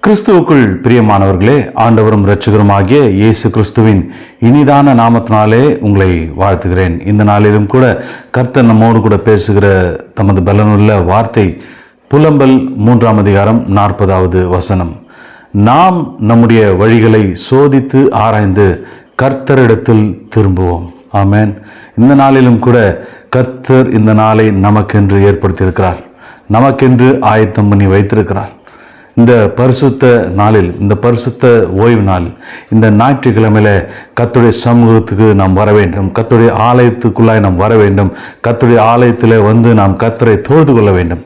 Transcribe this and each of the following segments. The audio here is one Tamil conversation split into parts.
கிறிஸ்துவுக்குள் பிரியமானவர்களே, ஆண்டவரும் இரட்சகருமாகிய இயேசு கிறிஸ்துவின் இனிதான நாமத்தினாலே உங்களை வாழ்த்துகிறேன். இந்த நாளிலும் கூட கர்த்தர் நம்மோடு கூட பேசுகிற தமது பலனுள்ள வார்த்தை புலம்பல் 3ஆம் அதிகாரம் 40வது வசனம். நாம் நம்முடைய வழிகளை சோதித்து ஆராய்ந்து கர்த்தரிடத்தில் திரும்புவோம். ஆமென். இந்த நாளிலும் கூட கர்த்தர் இந்த நாளை நமக்கென்று ஏற்படுத்தியிருக்கிறார், நமக்கென்று ஆயத்தம் பண்ணி வைத்திருக்கிறார். இந்த பரிசுத்த நாளில், இந்த பரிசுத்த ஓய்வு நாளில், இந்த ஞாயிற்றுக்கிழமையில கர்த்தருடைய சமூகத்துக்கு நாம் வர வேண்டும். கர்த்தருடைய ஆலயத்துக்குள்ளாய் நாம் வர வேண்டும். கர்த்தருடைய ஆலயத்தில் வந்து நாம் கர்த்தரை தொழுது கொள்ள வேண்டும்.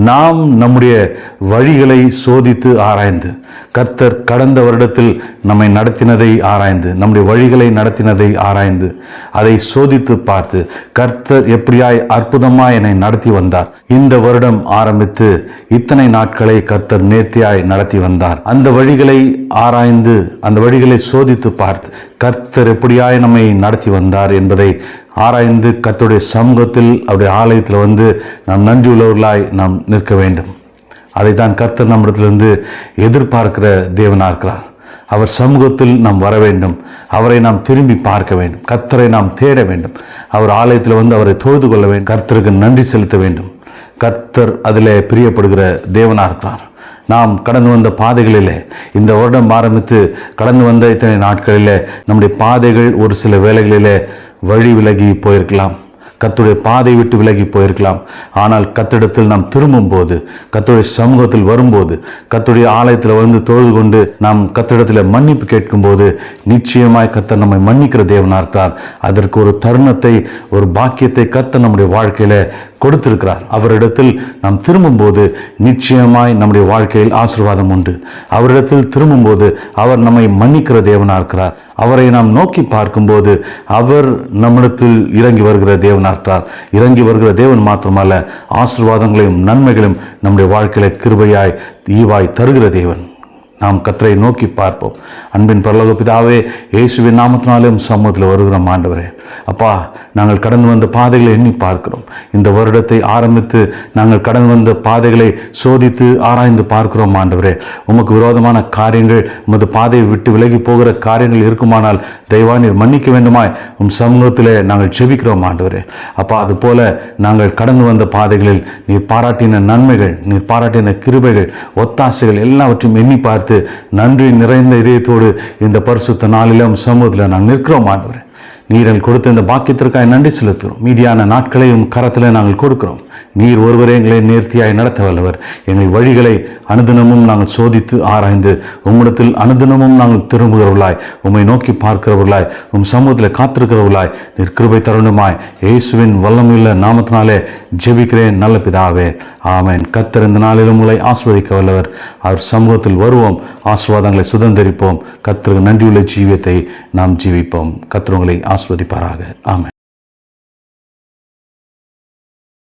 நாம் நம்முடைய வழிகளை சோதித்து ஆராய்ந்து, கர்த்தர் கடந்த வருடத்தில் நம்மை நடத்தினதை ஆராய்ந்து, நம்முடைய வழிகளை நடத்தினதை ஆராய்ந்து, அதை சோதித்து பார்த்து, கர்த்தர் எப்படியாய் அற்புதமாய் என்னை நடத்தி வந்தார், இந்த வருடம் ஆரம்பித்து இத்தனை நாட்களை கர்த்தர் நேர்த்தியாய் நடத்தி வந்தார், அந்த வழிகளை ஆராய்ந்து, அந்த வழிகளை சோதித்து பார்த்து கர்த்தர் எப்படியாய் நம்மை நடத்தி வந்தார் என்பதை ஆராய்ந்து கர்த்தருடைய சமூகத்தில், அவருடைய ஆலயத்தில் வந்து நாம் நன்றி உள்ளவர்களாய் நாம் நிற்க வேண்டும். அதைத்தான் கர்த்தர் நம்மிடத்திலிருந்து எதிர்பார்க்கிற தேவனாக இருக்கிறார். அவர் சமூகத்தில் நாம் வர வேண்டும். அவரை நாம் திரும்பி பார்க்க வேண்டும். கர்த்தரை நாம் தேட வேண்டும். அவர் ஆலயத்தில் வந்து அவரை தொழுது கொள்ள வேண்டும். கர்த்தருக்கு நன்றி செலுத்த வேண்டும். கர்த்தர் அதில் பிரியப்படுகிற தேவனாக இருக்கிறார். நாம் கடந்து வந்த பாதைகளிலே, இந்த வருடம் ஆரம்பித்து கடந்து வந்த இத்தனை நாட்களிலே நம்முடைய பாதைகள் ஒரு சில வேளைகளிலே வழி விலகி போயிருக்கலாம், கர்த்தருடைய பாதை விட்டு விலகி போயிருக்கலாம். ஆனால் கர்த்தரிடத்தில் நாம் திரும்பும் போது, கர்த்தருடைய சமூகத்தில் வரும்போது, கர்த்தருடைய ஆலயத்தில் வந்து தொழுது கொண்டு நாம் கர்த்தரிடத்தில் மன்னிப்பு கேட்கும்போது நிச்சயமாய் கர்த்தர் நம்மை மன்னிக்கிற தேவனாக இருக்கிறார். அதற்கு ஒரு தருணத்தை, ஒரு பாக்கியத்தை கர்த்தர் நம்முடைய வாழ்க்கையில கொடுத்திருக்கிறார். அவரிடத்தில் நாம் திரும்பும்போது நிச்சயமாய் நம்முடைய வாழ்க்கையில் ஆசீர்வாதம் உண்டு. அவரிடத்தில் திரும்பும்போது அவர் நம்மை மன்னிக்கிற தேவனாக இருக்கிறார். அவரை நாம் நோக்கி பார்க்கும்போது அவர் நம்மிடத்தில் இறங்கி வருகிற தேவனாக இருக்கிறார். இறங்கி வருகிற தேவன் மாத்திரமல்ல, ஆசீர்வாதங்களையும் நன்மைகளையும் நம்முடைய வாழ்க்கையில கிருபையாய் ஈவாய் தருகிற தேவன். நாம் கர்த்தரை நோக்கி பார்ப்போம். அன்பின் பரலோக பிதாவே, இயேசுவின் நாமத்தினாலும் சமூகத்தில் வருகிறோம். ஆண்டவரே, அப்பா, நாங்கள் கடந்து வந்த பாதைகளை எண்ணி பார்க்கிறோம். இந்த வருடத்தை ஆரம்பித்து நாங்கள் கடந்து வந்த பாதைகளை சோதித்து ஆராய்ந்து பார்க்கிறோம். ஆண்டவரே, உமக்கு விரோதமான காரியங்கள், உமது பாதையை விட்டு விலகி போகிற காரியங்கள் இருக்குமானால் தயவாய் நீர் மன்னிக்க வேண்டுமாய் சமூகத்திலே நாங்கள் ஜெபிக்கிறோம். ஆண்டவரே, அப்பா, அதுபோல நாங்கள் கடந்து வந்த பாதைகளில் நீர் பாராட்டின நன்மைகள், நீர் பாராட்டின கிருபைகள், ஒத்தாசைகள் எல்லாவற்றையும் எண்ணி பார்த்து நன்றி நிறைந்த இதயத்தோடு இந்த பரிசுத்த நாளிலும் சமூகத்தில் நாங்கள் நிற்கிறோம். ஆண்டவரே, நீர் கொடுத்த இந்த பாக்கியத்திற்காக நன்றி செலுத்துகிறோம். மீதியான நாட்களையும் கரத்தில் நாங்கள் கொடுக்கிறோம். நீர் ஒருவரே எங்களை நேர்த்தியாய் நடத்த வல்லவர். எங்கள் வழிகளை அனுதினமும் நாங்கள் சோதித்து ஆராய்ந்து உம்மிடத்தில் அனுதினமும் நாங்கள் திரும்புகிறவர்களாய், உம்மை நோக்கி பார்க்கிறவர்களாய், உம் சமூகத்தில் காத்திருக்கிறவர்களாய் நீர் கிருபை தருணமாய் இயேசுவின் வல்லமையுள்ள நாமத்தினாலே ஜெபிக்கிறேன் நல்ல பிதாவே, ஆமென். கர்த்தர் இந்த நாளிலும் உங்களை ஆசீர்வதிக்க வல்லவர். அவர் சமூகத்தில் வருவோம், ஆசீர்வாதங்களை சுதந்திரிப்போம். கர்த்தருக்கு நன்றியுள்ள ஜீவியத்தை நாம் ஜீவிப்போம். கர்த்தர் உங்களை ஆசீர்வதிப்பாராக. ஆமென்.